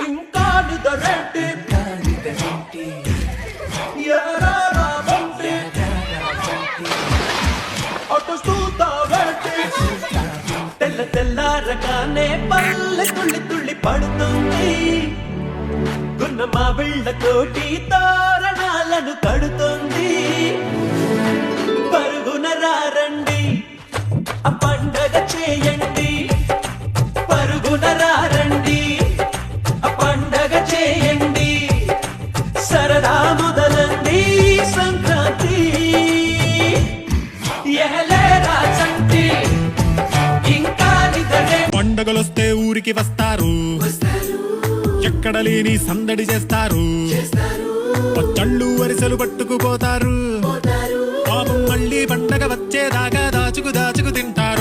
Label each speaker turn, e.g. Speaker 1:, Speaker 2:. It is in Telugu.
Speaker 1: ఇంకా నిదరేంటి ఎరారా బంటి అటు చూస్తావేంటి తెల్ల తెల్లారగానే పల్లె తుళ్ళి తుళ్ళి పడుతుంది గున్న మా బిళ్ళతోటి తోరణాలను కడుతుంది పరుగున రారండి ఆ పండగ చేయండి పరుగున రారండి ఆ పండగ చేయండి సరదా మొదలండి సంక్రాంతి ఎహలేరా చంటి ఇంకా నిదరే
Speaker 2: పండగలొస్తే ఊరికి వస్తారు ఎక్కడ లేని సందడి చేస్తారు పచ్చళ్ళు వరిసెలు పట్టుకుపోతారు పాపం మళ్ళీ పండగ వచ్చేదాకా దాచుకు దాచుకు తింటారు